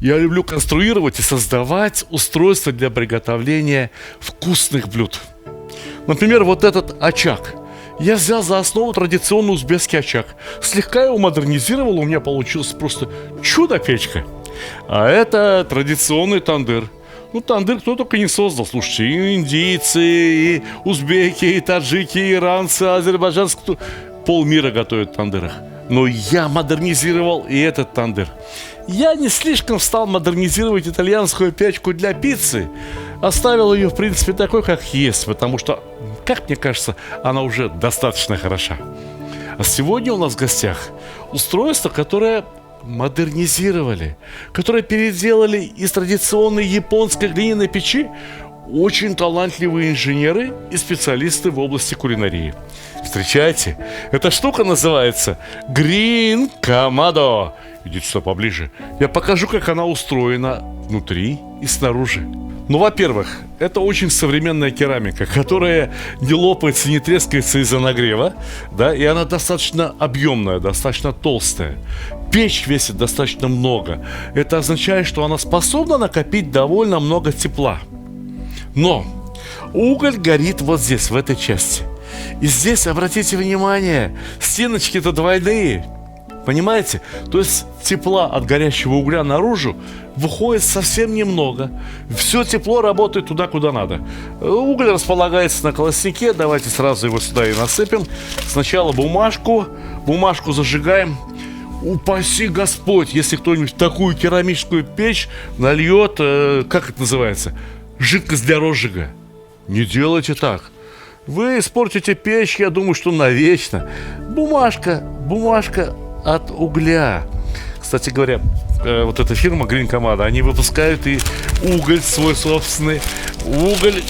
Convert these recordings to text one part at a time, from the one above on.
Я люблю конструировать и создавать устройства для приготовления вкусных блюд. Например, вот этот очаг. Я взял за основу традиционный узбекский очаг. Слегка его модернизировал, у меня получилось просто чудо-печка. А это традиционный тандыр. Ну, тандыр кто только не создал, слушайте. И индийцы, и узбеки, и таджики, и иранцы, азербайджанцы. Полмира готовят в тандырах. Но я модернизировал и этот тандыр. Я не слишком стал модернизировать итальянскую печку для пиццы. Оставил ее, в принципе, такой, как есть. Потому что, как мне кажется, она уже достаточно хороша. А сегодня у нас в гостях устройство, которое модернизировали, которое переделали из традиционной японской глиняной печи очень талантливые инженеры и специалисты в области кулинарии. Встречайте, эта штука называется Green Kamado. Идите сюда поближе. Я покажу, как она устроена внутри и снаружи. Ну, во-первых, это очень современная керамика, которая не лопается, не трескается из-за нагрева, да, и она достаточно объемная, достаточно толстая. Печь весит достаточно много. Это означает, что она способна накопить довольно много тепла. Но уголь горит вот здесь, в этой части. И здесь, обратите внимание, стеночки-то двойные. Понимаете? То есть тепла от горящего угля наружу выходит совсем немного. Все тепло работает туда, куда надо. Уголь располагается на колоснике. Давайте сразу его сюда и насыпем. Сначала бумажку зажигаем. Упаси Господь, если кто-нибудь в такую керамическую печь нальет, как это называется, жидкость для розжига. Не делайте так. Вы испортите печь, я думаю, что навечно. Бумажка от угля. Кстати говоря, вот эта фирма Green Kamado, они выпускают и уголь свой собственный. Уголь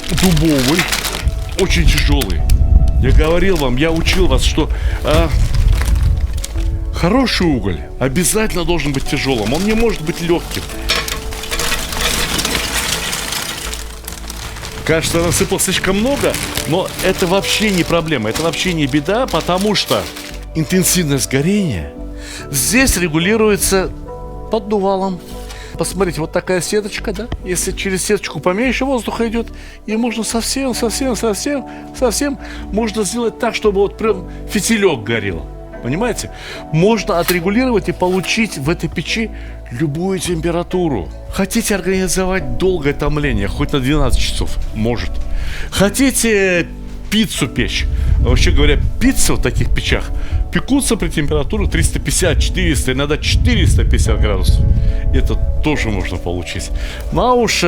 дубовый, очень тяжелый. Я говорил вам, я учил вас, что хороший уголь обязательно должен быть тяжелым. Он не может быть легким. Кажется, я насыпал слишком много, но это вообще не проблема, это вообще не беда, потому что интенсивность горения здесь регулируется поддувалом. Посмотрите, вот такая сеточка, да? Если через сеточку поменьше воздуха идет, и можно совсем можно сделать так, чтобы вот прям фитилек горел. Понимаете? Можно отрегулировать и получить в этой печи любую температуру. Хотите организовать долгое томление, хоть на 12 часов? Может. Хотите пиццу печь? Вообще говоря, пиццы в таких печах пекутся при температуре 350, 400, иногда 450 градусов. Это тоже можно получить. Ну а уж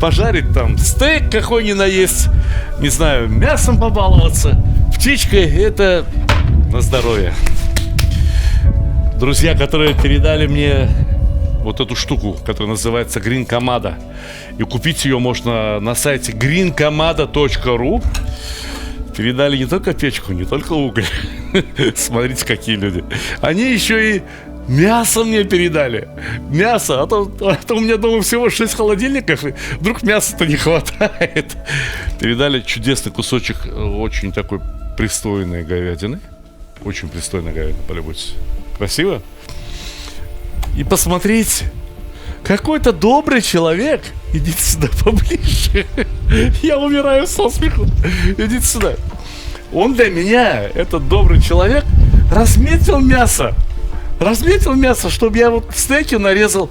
пожарить там стейк какой ни наесть, не знаю, мясом побаловаться, птичкой, это на здоровье. Друзья, которые передали мне вот эту штуку, которая называется Green Kamado, и купить ее можно на сайте greenkamado.ru. Передали не только печку, не только уголь. Смотрите, какие люди. Они еще и мясо мне передали. Мясо. А то у меня дома всего 6 холодильников, и вдруг мяса-то не хватает. Передали чудесный кусочек очень такой пристойной говядины. Очень пристойная говядина, полюбуйтесь. Красиво? И посмотрите, какой-то добрый человек. Идите сюда поближе. Я умираю со смеху. Идите сюда. Он для меня, этот добрый человек, разметил мясо. Разметил мясо, чтобы я вот стейки нарезал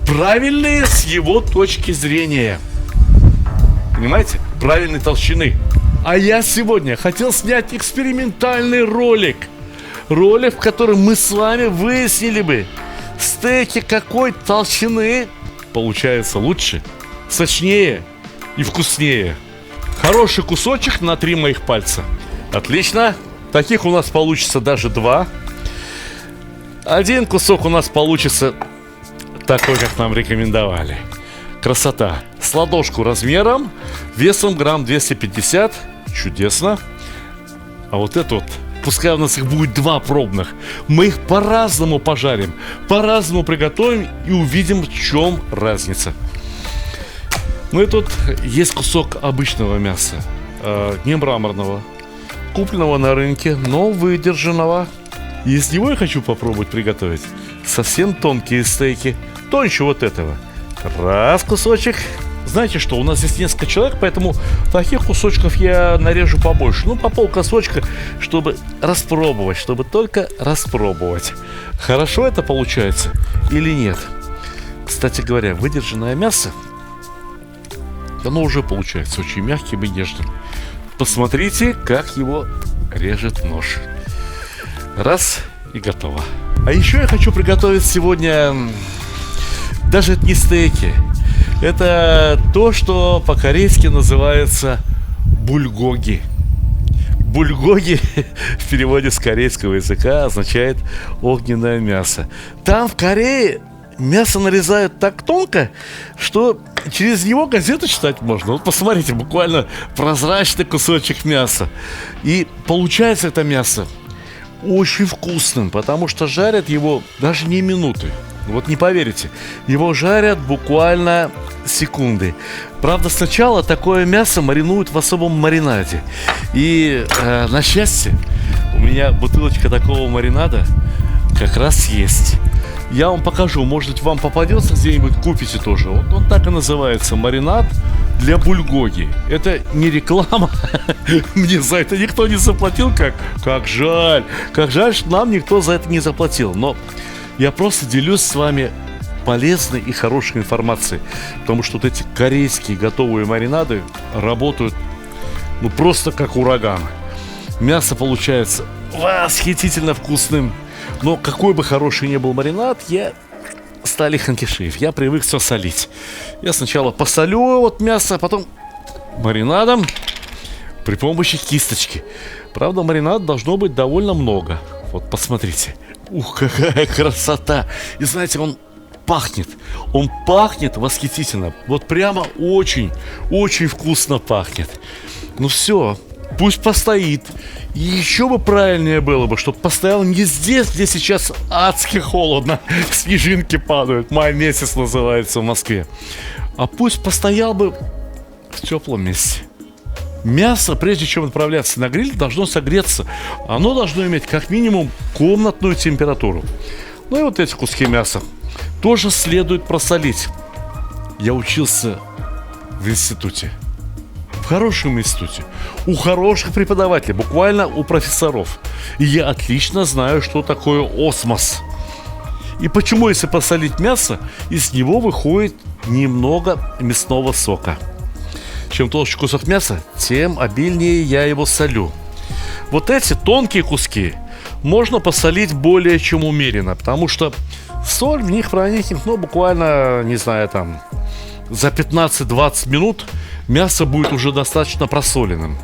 правильные с его точки зрения. Понимаете? Правильной толщины. А я сегодня хотел снять экспериментальный ролик. Ролик, в котором мы с вами выяснили бы, стейки какой толщины получается лучше, сочнее и вкуснее. Хороший кусочек на 3 моих пальца. Отлично. Таких у нас получится даже 2. Один кусок у нас получится такой, как нам рекомендовали. Красота. С ладошку размером, весом грамм 250. Чудесно. А вот это вот, пускай у нас их будет 2 пробных. Мы их по-разному пожарим, по-разному приготовим и увидим, в чем разница. Ну и тут есть кусок обычного мяса, не мраморного, купленного на рынке, но выдержанного. И из него я хочу попробовать приготовить совсем тонкие стейки. тоньше вот этого. Раз кусочек. Знаете что, у нас здесь несколько человек, поэтому таких кусочков я нарежу побольше. Ну, по полкусочка, чтобы распробовать, чтобы только распробовать. Хорошо это получается или нет? Кстати говоря, выдержанное мясо, оно уже получается очень мягким и нежным. Посмотрите, как его режет нож. Раз, и готово. А еще я хочу приготовить сегодня, даже это не стейки, это то, что по-корейски называется бульгоги. Бульгоги в переводе с корейского языка означает огненное мясо. Там в Корее мясо нарезают так тонко, что через него газету читать можно. Вот посмотрите, буквально прозрачный кусочек мяса. И получается это мясо очень вкусным, потому что жарят его даже не минуты. Вот не поверите, его жарят буквально секунды. Правда, сначала такое мясо маринуют в особом маринаде. И на счастье, у меня бутылочка такого маринада как раз есть. Я вам покажу, может быть, вам попадется где-нибудь, купите тоже. Вот он так и называется, маринад для бульгоги. Это не реклама. Мне за это никто не заплатил. Как жаль. Как жаль, что нам никто за это не заплатил. Но я просто делюсь с вами полезной и хорошей информацией. Потому что вот эти корейские готовые маринады работают ну просто как ураган. Мясо получается восхитительно вкусным. Но какой бы хороший ни был маринад, я Стали Ханкишиев. Я привык все солить. Я сначала посолю вот мясо, а потом маринадом при помощи кисточки. Правда, маринада должно быть довольно много. Вот посмотрите. Ух, какая красота. И знаете, он пахнет. Он пахнет восхитительно. Вот прямо очень, очень вкусно пахнет. Ну все, пусть постоит. И еще бы правильнее было бы, чтобы постоял не здесь, где сейчас адски холодно, снежинки падают, май месяц называется в Москве, а пусть постоял бы в теплом месте. Мясо, прежде чем отправляться на гриль, должно согреться. Оно должно иметь как минимум комнатную температуру. Ну и вот эти куски мяса тоже следует просолить. Я учился в институте. В хорошем институте. У хороших преподавателей, буквально у профессоров. И я отлично знаю, что такое осмос. И почему, если посолить мясо, из него выходит немного мясного сока. Чем толще кусок мяса, тем обильнее я его солю. Вот эти тонкие куски можно посолить более чем умеренно, потому что соль в них проникнет, ну, буквально, не знаю, там, за 15-20 минут мясо будет уже достаточно просоленным.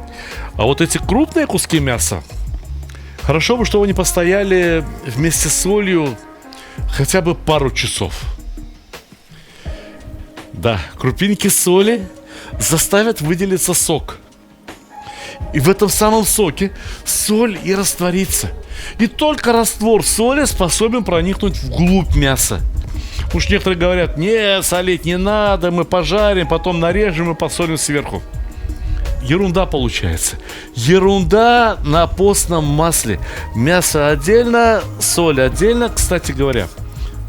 А вот эти крупные куски мяса, хорошо бы, чтобы они постояли вместе с солью хотя бы пару часов. Да, крупинки соли заставят выделиться сок. И в этом самом соке соль и растворится. И только раствор соли способен проникнуть вглубь мяса. Уж некоторые говорят: нет, солить не надо, мы пожарим, потом нарежем и посолим сверху. Ерунда получается. Ерунда на постном масле. Мясо отдельно, соль отдельно. Кстати говоря,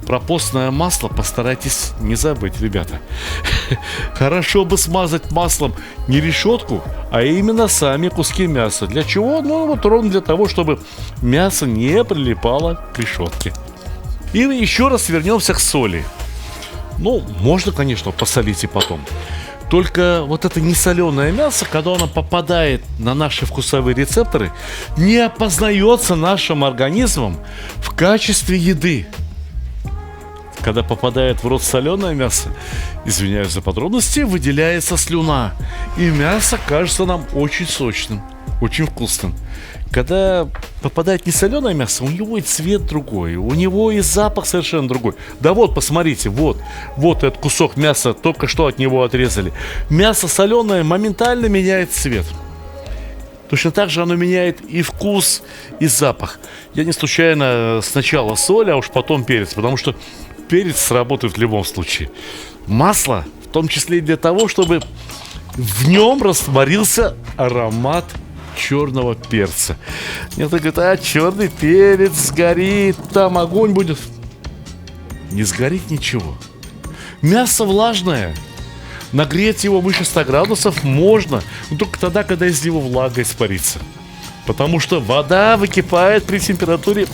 про постное масло постарайтесь не забыть, ребята. Хорошо бы смазать маслом не решетку, а именно сами куски мяса. Для чего? Ну вот ровно для того, чтобы мясо не прилипало к решетке. И еще раз вернемся к соли. Ну, можно, конечно, посолить и потом. Только вот это несоленое мясо, когда оно попадает на наши вкусовые рецепторы, не опознается нашим организмом в качестве еды. Когда попадает в рот соленое мясо, извиняюсь за подробности, выделяется слюна. И мясо кажется нам очень сочным, очень вкусным. Когда попадает несоленое мясо, у него и цвет другой, у него и запах совершенно другой. Да вот, посмотрите, вот этот кусок мяса, только что от него отрезали. Мясо соленое моментально меняет цвет. Точно так же оно меняет и вкус, и запах. Я не случайно сначала соль, а уж потом перец, потому что перец сработает в любом случае. Масло, в том числе и для того, чтобы в нем растворился аромат черного перца. Некоторые говорят: черный перец сгорит, там огонь будет. Не сгорит ничего. Мясо влажное. Нагреть его выше 100 градусов можно, но только тогда, когда из него влага испарится. Потому что вода выкипает при температуре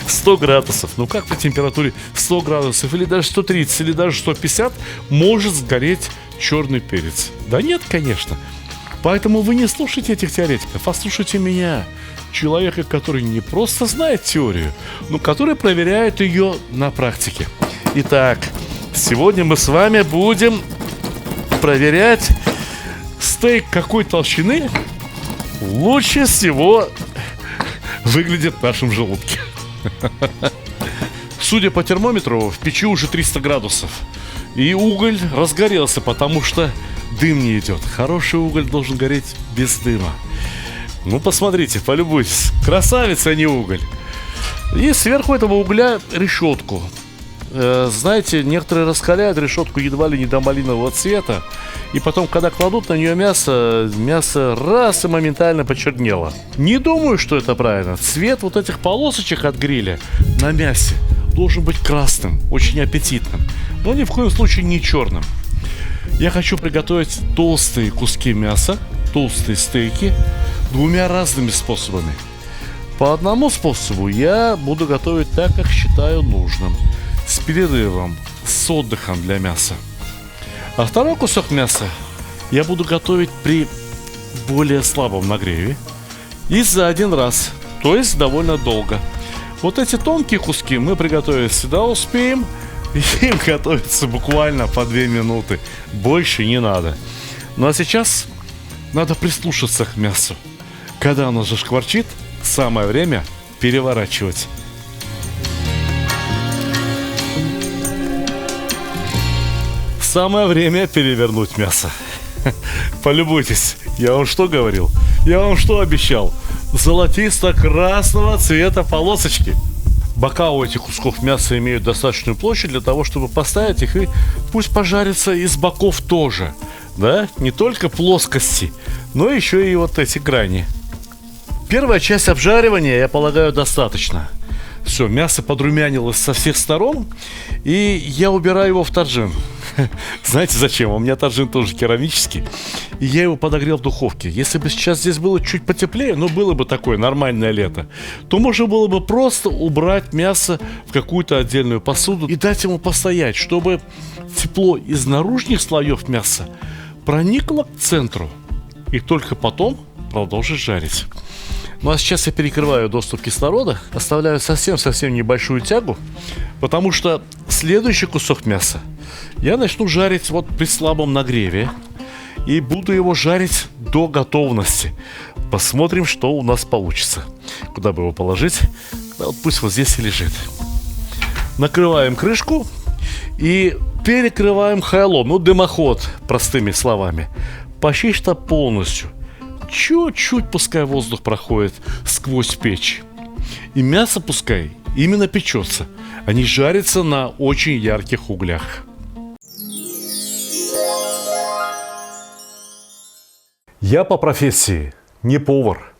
100 градусов. Ну как при температуре 100 градусов, или даже 130, или даже 150 может сгореть черный перец? Да нет, конечно. Поэтому вы не слушайте этих теоретиков, а слушайте меня, человека, который не просто знает теорию, но который проверяет ее на практике. Итак, сегодня мы с вами будем проверять, стейк какой толщины лучше всего выглядит в нашем желудке. Судя по термометру, в печи уже 300 градусов. И уголь разгорелся, потому что дым не идет. Хороший уголь должен гореть без дыма. Ну, посмотрите, полюбуйтесь. Красавица, а не уголь. И сверху этого угля решетку. Знаете, некоторые раскаляют решетку едва ли не до малинового цвета. И потом, когда кладут на нее мясо раз и моментально почернело. Не думаю, что это правильно. Цвет вот этих полосочек от гриля на мясе должен быть красным, очень аппетитным. Но ни в коем случае не черным. Я хочу приготовить толстые куски мяса, толстые стейки, двумя разными способами. По одному способу я буду готовить так, как считаю нужным, с перерывом, с отдыхом для мяса. А второй кусок мяса я буду готовить при более слабом нагреве и за один раз, то есть довольно долго. Вот эти тонкие куски мы приготовить всегда успеем, и им готовится буквально по 2 минуты, больше не надо. Ну а сейчас надо прислушаться к мясу. Когда оно зашкварчит, самое время переворачивать. Самое время перевернуть мясо. Полюбуйтесь, я вам что говорил? Я вам что обещал? Золотисто-красного цвета полосочки. Бока у этих кусков мяса имеют достаточную площадь для того, чтобы поставить их, и пусть пожарится и с боков тоже. Да, не только плоскости, но еще и вот эти грани. Первая часть обжаривания, я полагаю, достаточно. Все, мясо подрумянилось со всех сторон, и я убираю его в таджин. Знаете зачем? У меня таджин тоже керамический, и я его подогрел в духовке. Если бы сейчас здесь было чуть потеплее, но было бы такое нормальное лето, то можно было бы просто убрать мясо в какую-то отдельную посуду и дать ему постоять, чтобы тепло из наружных слоев мяса проникло к центру, и только потом продолжить жарить. Ну а сейчас я перекрываю доступ кислорода, оставляю совсем-совсем небольшую тягу, потому что следующий кусок мяса я начну жарить вот при слабом нагреве и буду его жарить до готовности. Посмотрим, что у нас получится. Куда бы его положить? Да вот пусть вот здесь и лежит. Накрываем крышку и перекрываем хайлом, ну дымоход, простыми словами, почти что полностью. Чуть-чуть пускай воздух проходит сквозь печь. И мясо пускай именно печется, а не жарится на очень ярких углях. Я по профессии не повар.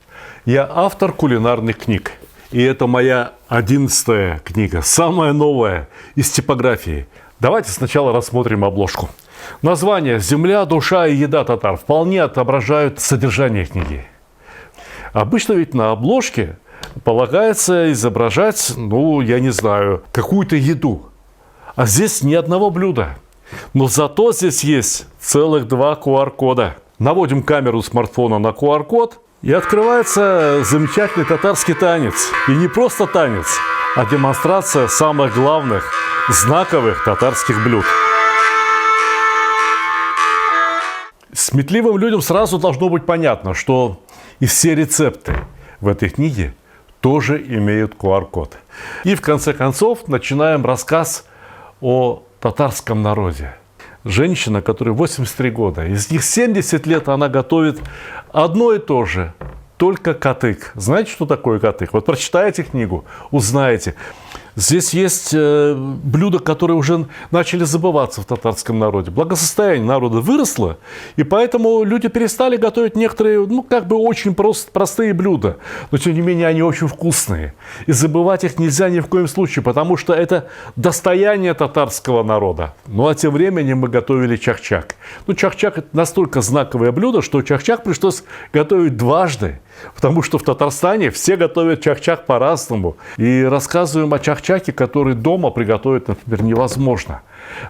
Я автор кулинарных книг. И это моя 11-я книга, самая новая, из типографии. Давайте сначала рассмотрим обложку. Название «Земля, душа и еда татар» вполне отображают содержание книги. Обычно ведь на обложке полагается изображать, ну, я не знаю, какую-то еду. А здесь ни одного блюда. Но зато здесь есть целых 2 QR-кода. Наводим камеру смартфона на QR-код, и открывается замечательный татарский танец. И не просто танец, а демонстрация самых главных, знаковых татарских блюд. Сметливым людям сразу должно быть понятно, что и все рецепты в этой книге тоже имеют QR-код. И в конце концов начинаем рассказ о татарском народе. Женщина, которой 83 года, из них 70 лет она готовит одно и то же, только катык. Знаете, что такое катык? Вот прочитайте книгу, узнаете. Здесь есть блюда, которые уже начали забываться в татарском народе. Благосостояние народа выросло, и поэтому люди перестали готовить некоторые, очень простые блюда. Но, тем не менее, они очень вкусные. И забывать их нельзя ни в коем случае, потому что это достояние татарского народа. Ну, а тем временем мы готовили чахчак. Чахчак – это настолько знаковое блюдо, что чахчак пришлось готовить дважды. Потому что в Татарстане все готовят чахчак по-разному. И рассказываем о чахчаке, который дома приготовить, например, невозможно.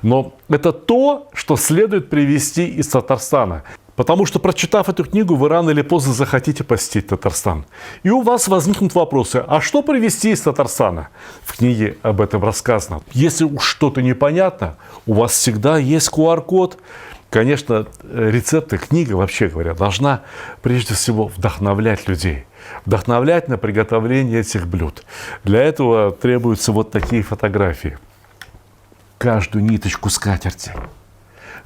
Но это то, что следует привезти из Татарстана. Потому что, прочитав эту книгу, вы рано или поздно захотите посетить Татарстан. И у вас возникнут вопросы, а что привезти из Татарстана? В книге об этом рассказано. Если уж что-то непонятно, у вас всегда есть QR-код. Конечно, рецепты, книга, вообще говоря, должна прежде всего вдохновлять людей. Вдохновлять на приготовление этих блюд. Для этого требуются вот такие фотографии. Каждую ниточку скатерти,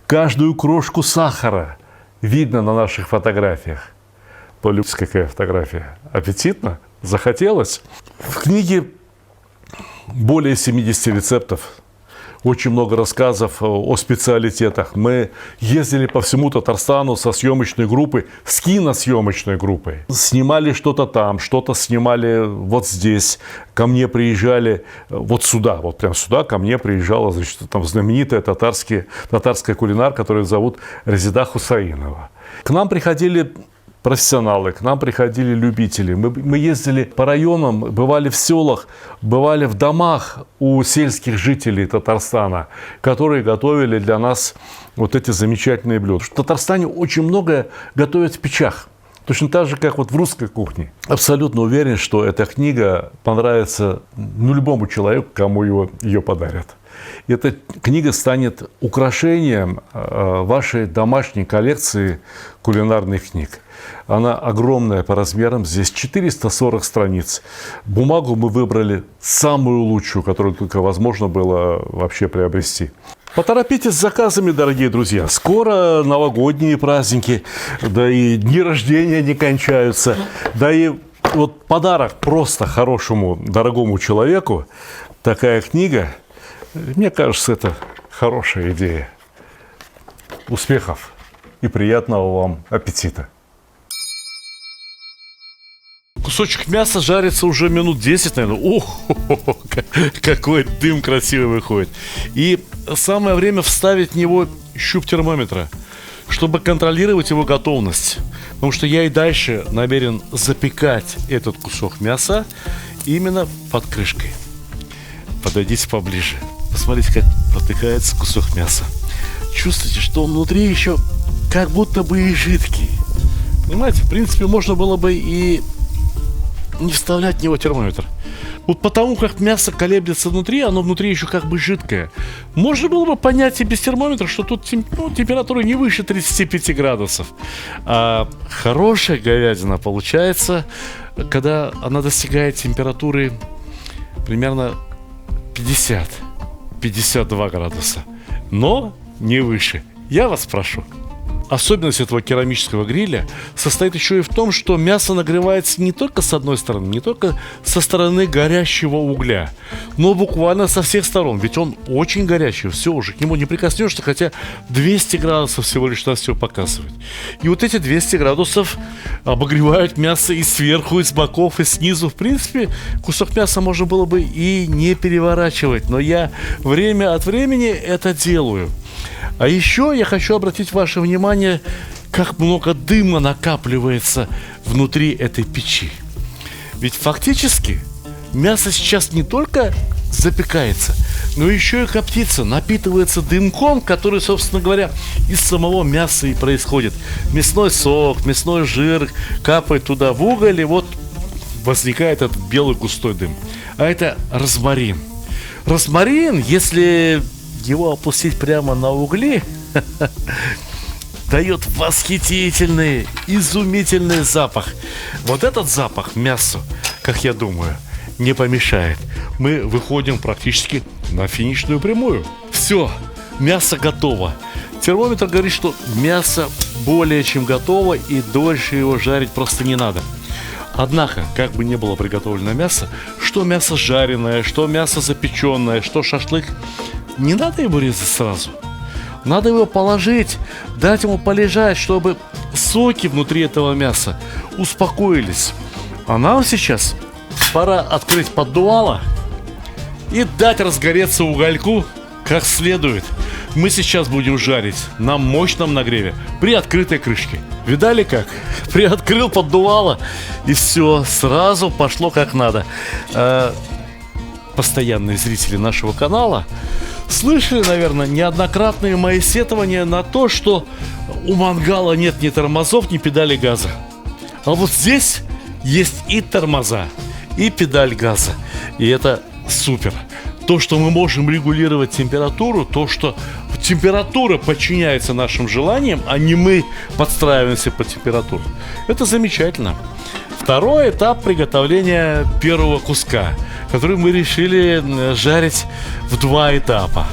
каждую крошку сахара видно на наших фотографиях. Полюбуйтесь, какая фотография. Аппетитно? Захотелось? В книге более 70 рецептов. Очень много рассказов о специалитетах. Мы ездили по всему Татарстану со съемочной группой, с киносъемочной группой. Снимали что-то там, что-то снимали вот здесь. Ко мне приезжали вот сюда, вот прям сюда ко мне приезжала, значит, там знаменитая татарская кулинар, которую зовут Резида Хусаинова. К нам приходили профессионалы, к нам приходили любители. Мы ездили по районам, бывали в селах, бывали в домах у сельских жителей Татарстана, которые готовили для нас вот эти замечательные блюда. В Татарстане очень многое готовят в печах. Точно так же, как вот в русской кухне. Абсолютно уверен, что эта книга понравится любому человеку, кому ее подарят. И эта книга станет украшением вашей домашней коллекции кулинарных книг. Она огромная по размерам, здесь 440 страниц. Бумагу мы выбрали самую лучшую, которую только возможно было вообще приобрести. Поторопитесь с заказами, дорогие друзья. Скоро новогодние праздники, да и дни рождения не кончаются. Да и вот подарок просто хорошему, дорогому человеку, такая книга, мне кажется, это хорошая идея. Успехов и приятного вам аппетита. Кусочек мяса жарится уже минут 10, наверное. Ох, какой дым красивый выходит. И самое время вставить в него щуп термометра, чтобы контролировать его готовность. Потому что я и дальше намерен запекать этот кусок мяса именно под крышкой. Подойдите поближе. Посмотрите, как протыкается кусок мяса. Чувствуете, что он внутри еще как будто бы и жидкий. Понимаете, в принципе, можно было бы и не вставлять в него термометр. Вот потому как мясо колеблется внутри, оно внутри еще как бы жидкое. Можно было бы понять и без термометра, что тут температура не выше 35 градусов. А хорошая говядина получается, когда она достигает температуры примерно 50-52 градуса. Но не выше. Я вас прошу. Особенность этого керамического гриля состоит еще и в том, что мясо нагревается не только с одной стороны, не только со стороны горящего угля, но буквально со всех сторон. Ведь он очень горячий, все уже, к нему не прикоснешься, хотя 200 градусов всего лишь на все показывает. И вот эти 200 градусов обогревают мясо и сверху, и с боков, и снизу. В принципе, кусок мяса можно было бы и не переворачивать, но я время от времени это делаю. А еще я хочу обратить ваше внимание, как много дыма накапливается внутри этой печи. Ведь фактически мясо сейчас не только запекается, но еще и коптится, напитывается дымком, который, собственно говоря, из самого мяса и происходит. Мясной сок, мясной жир капает туда в уголь, и вот возникает этот белый густой дым. А это розмарин. Розмарин, если его опустить прямо на угли, дает восхитительный, изумительный запах. Вот этот запах мясу, как я думаю, не помешает. Мы выходим практически на финишную прямую. Все, мясо готово. Термометр говорит, что мясо более чем готово, и дольше его жарить просто не надо. Однако, как бы ни было приготовлено мясо, что мясо жареное, что мясо запеченное, что шашлык, не надо его резать сразу. Надо его положить, дать ему полежать, чтобы соки внутри этого мяса успокоились. А нам сейчас пора открыть поддувало и дать разгореться угольку как следует. Мы сейчас будем жарить на мощном нагреве при открытой крышке. Видали как? Приоткрыл поддувало, и все, сразу пошло как надо. Постоянные зрители нашего канала слышали, наверное, неоднократные мои сетования на то, что у мангала нет ни тормозов, ни педали газа. А вот здесь есть и тормоза, и педаль газа. И это супер. То, что мы можем регулировать температуру, то, что температура подчиняется нашим желаниям, а не мы подстраиваемся под температуру. Это замечательно. Второй этап приготовления первого куска, который мы решили жарить в 2 этапа.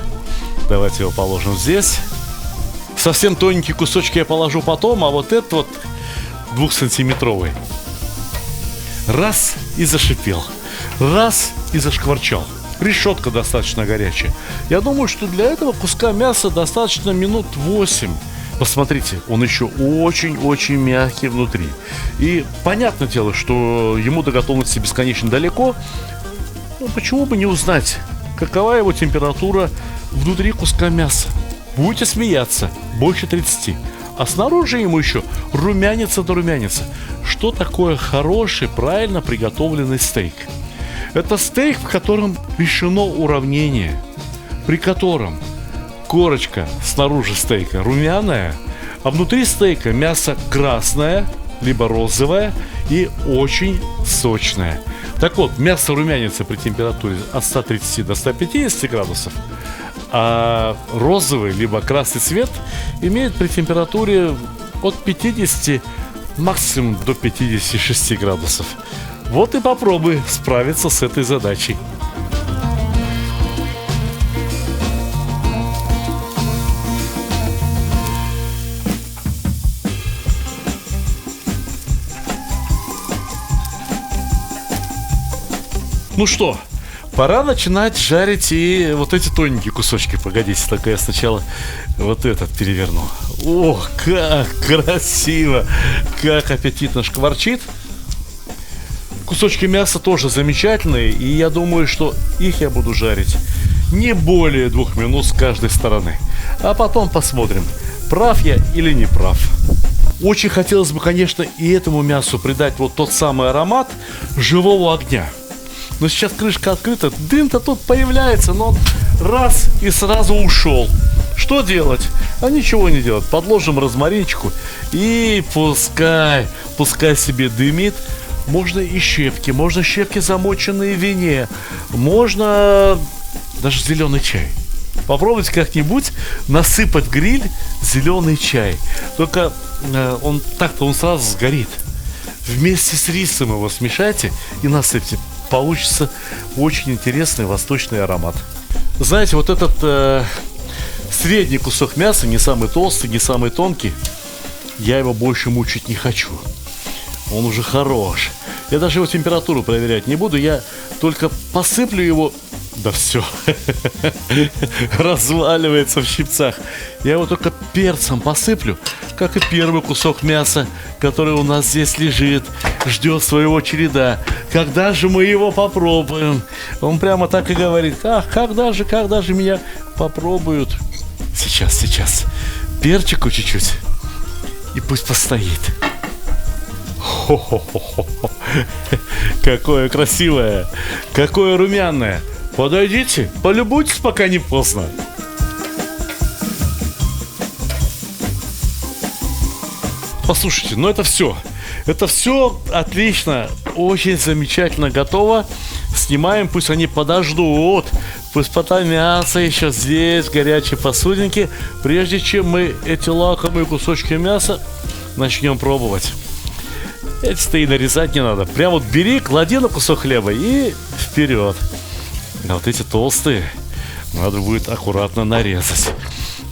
Давайте его положим здесь. Совсем тоненькие кусочки я положу потом, а вот этот вот 2-сантиметровый. Раз и зашипел. Раз и зашкварчал. Решетка достаточно горячая. Я думаю, что для этого куска мяса достаточно минут 8. Посмотрите, он еще очень-очень мягкий внутри. И понятное дело, что ему до готовности бесконечно далеко. Ну, почему бы не узнать, какова его температура внутри куска мяса? Будете смеяться, больше 30. А снаружи ему еще румянится до румянится. Что такое хороший, правильно приготовленный стейк? Это стейк, в котором решено уравнение, при котором корочка снаружи стейка румяная, а внутри стейка мясо красное, либо розовое и очень сочное. Так вот, мясо румянится при температуре от 130 до 150 градусов, а розовый, либо красный цвет имеет при температуре от 50 максимум до 56 градусов. Вот и попробуй справиться с этой задачей. Ну что, пора начинать жарить и вот эти тоненькие кусочки. Погодите, только я сначала вот этот переверну. Ох, как красиво, как аппетитно шкварчит. Кусочки мяса тоже замечательные, и я думаю, что их я буду жарить не более 2 минут с каждой стороны. А потом посмотрим, прав я или не прав. Очень хотелось бы, конечно, и этому мясу придать вот тот самый аромат живого огня. Но сейчас крышка открыта, дым-то тут появляется, но он раз и сразу ушел. Что делать? А ничего не делать. Подложим розмаринчику и пускай себе дымит. Можно и щепки замоченные в вине, можно даже зеленый чай. Попробуйте как-нибудь насыпать в гриль зеленый чай. Только он сразу сгорит. Вместе с рисом его смешайте и насыпьте. Получится очень интересный восточный аромат. Знаете, вот этот средний кусок мяса, не самый толстый, не самый тонкий, я его больше мучить не хочу. Он уже хорош. Я даже его температуру проверять не буду. Я только посыплю его. Да все. Разваливается в щипцах. Я его только перцем посыплю, как и первый кусок мяса, который у нас здесь лежит, ждет своего череда. Когда же мы его попробуем? Он прямо так и говорит: ах, когда же меня попробуют? Сейчас. Перчику чуть-чуть. И пусть постоит. Хо-хо-хо-хо. Какое красивое, какое румяное. Подойдите, полюбуйтесь, пока не поздно. Послушайте, ну это все. Это все отлично, очень замечательно готово. Снимаем, пусть они подождут. Пусть потомятся еще здесь, в горячей посудинке, прежде чем мы эти лакомые кусочки мяса начнем пробовать. Эти-то и нарезать не надо. Прям вот бери, клади на кусок хлеба и вперед. А вот эти толстые надо будет аккуратно нарезать.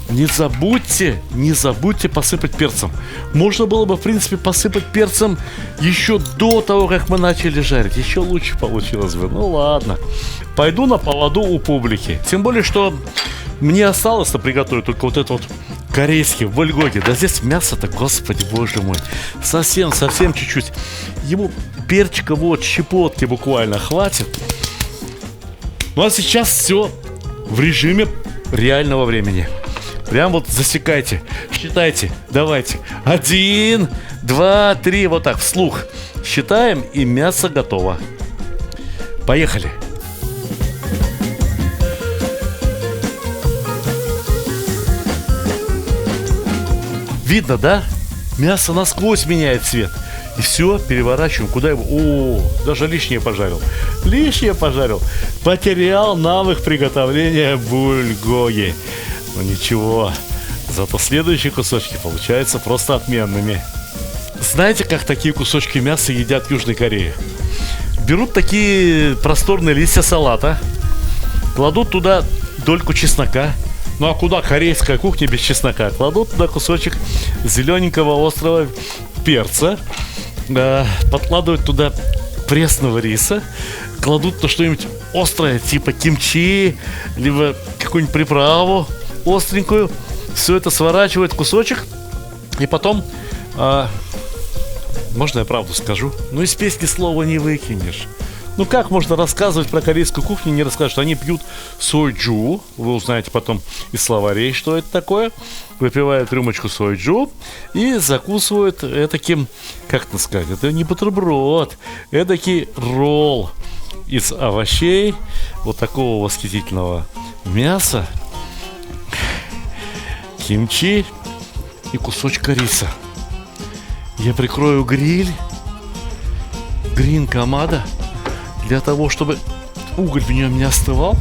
не забудьте посыпать перцем. Можно было бы, в принципе, посыпать перцем еще до того, как мы начали жарить. Еще лучше получилось бы. Ну ладно. Пойду на поводу у публики. Тем более, что мне осталось-то приготовить только вот это вот корейский бульгоги. Да здесь мясо-то, господи, боже мой. Совсем чуть-чуть. Ему перчика вот, щепотки буквально хватит. Ну а сейчас все в режиме реального времени. Прям вот засекайте, считайте, давайте. 1, 2, 3, вот так, вслух. Считаем, и мясо готово. Поехали. Видно, да? Мясо насквозь меняет цвет. И все, переворачиваем. Куда его? О, даже лишнее пожарил. Потерял навык приготовления бульгоги. Ну ничего, зато следующие кусочки получаются просто отменными. Знаете, как такие кусочки мяса едят в Южной Корее? Берут такие просторные листья салата, кладут туда дольку чеснока. Ну а куда корейская кухня без чеснока? Кладут туда кусочек зелененького острого перца, подкладывают туда пресного риса, кладут на что-нибудь острое, типа кимчи, либо какую-нибудь приправу остренькую. Все это сворачивают в кусочек. И потом можно я правду скажу? Ну из песни слова не выкинешь. Ну как можно рассказывать про корейскую кухню, не рассказать, что они пьют сойджу. Вы узнаете потом из словарей, что это такое. Выпивают рюмочку сойджу и закусывают этаким, как это сказать, это не бутерброд, эдакий ролл из овощей, вот такого восхитительного мяса, кимчи и кусочка риса. Я прикрою гриль, грин-камада, для того, чтобы уголь в нем не остывал.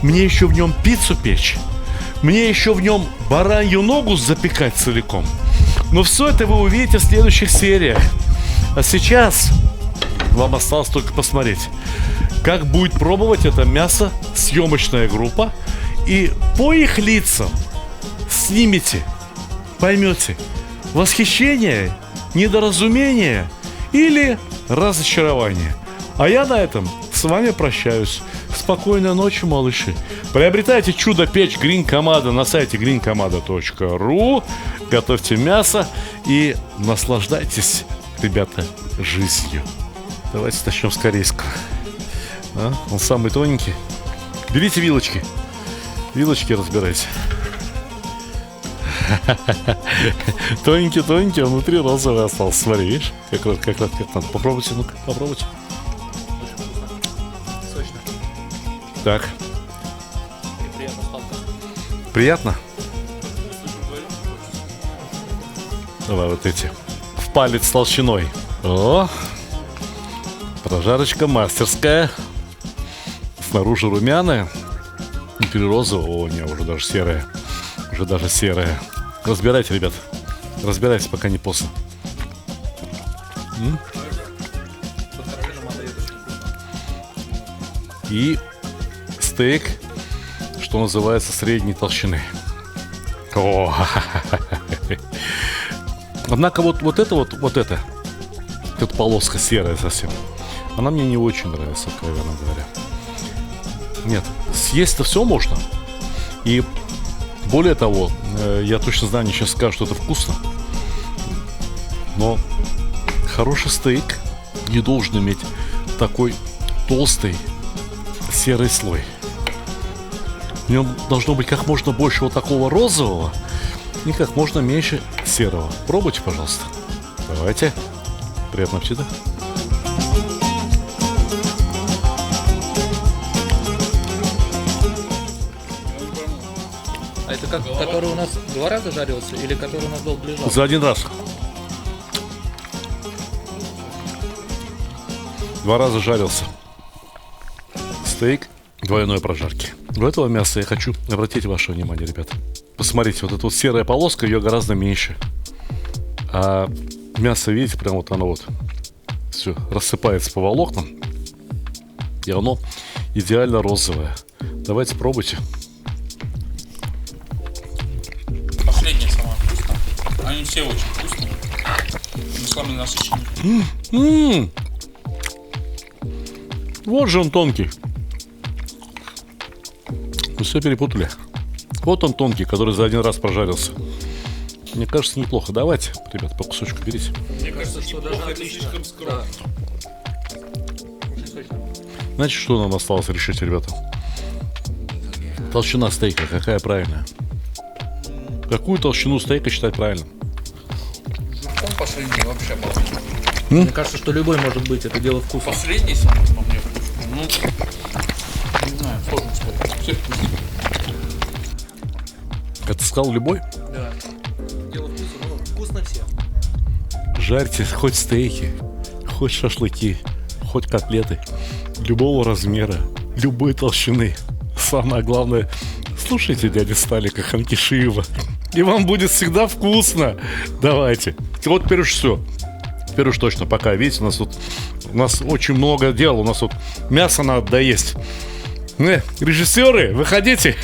Мне еще в нем пиццу печь. Мне еще в нем баранью ногу запекать целиком. Но все это вы увидите в следующих сериях. А сейчас вам осталось только посмотреть, как будет пробовать это мясо съемочная группа. И по их лицам снимете, поймете, восхищение, недоразумение или разочарование. А я на этом с вами прощаюсь. Спокойной ночи, малыши. Приобретайте чудо-печь Green-Kamada на сайте greenkamada.ru. Готовьте мясо и наслаждайтесь, ребята, жизнью. Давайте начнем с корейского. Он самый тоненький. Берите вилочки. Вилочки разбирайте. Тоненький, а внутри розовый остался. Смотри, видишь? Как надо. Попробуйте, ну-ка, попробуйте. Сочно. Так. И приятно сладко. Приятно? Давай вот эти. В палец толщиной. О! Прожарочка мастерская. Снаружи румяная. Внутри розовая. О, не, уже даже серая. Уже даже серая. Разбирайте, ребят. Разбирайте, пока не поздно. И стейк, что называется, средней толщины. О, однако вот эта полоска серая совсем, она мне не очень нравится, откровенно говоря. Нет, съесть-то все можно. И более того, я точно знаю, они сейчас скажут, что это вкусно. Но хороший стейк не должен иметь такой толстый серый слой. В нем должно быть как можно больше вот такого розового и как можно меньше серого. Пробуйте, пожалуйста. Давайте. Приятного аппетита. А это как, который у нас 2 раза жарился или который у нас долго лежал? За 1 раз. 2 раза жарился стейк двойной прожарки. У этого мяса я хочу обратить ваше внимание, ребята. Посмотрите, вот эта вот серая полоска, ее гораздо меньше. А мясо, видите, прям вот оно вот все рассыпается по волокнам. И оно идеально розовое. Давайте пробуйте. они все очень вкусные. И самые насыщенные. Вот же он тонкий. Вы все перепутали. Вот он тонкий, который за один раз прожарился. Мне кажется, неплохо. Давайте, ребят, по кусочку берите. Мне кажется, что даже это слишком скромно. Знаете, что нам осталось решить, ребята? Толщина стейка, какая правильная? Какую толщину стейка считать правильным? Он последний вообще обалденный. Мне кажется, что любой может быть, это дело вкуса. Последний самый по мне вкусный. Ну, не знаю, сложно сказать. Все вкусные. Как ты сказал, любой? Да. Дело вкуса, но вкусно все. Жарьте хоть стейки, хоть шашлыки, хоть котлеты. Любого размера, любой толщины. Самое главное, слушайте дядю Сталика Ханкишиева. И вам будет всегда вкусно. Давайте. Вот теперь уж все. Теперь уж точно, пока. Видите, у нас очень много дел. У нас вот мясо надо доесть. Режиссеры, выходите.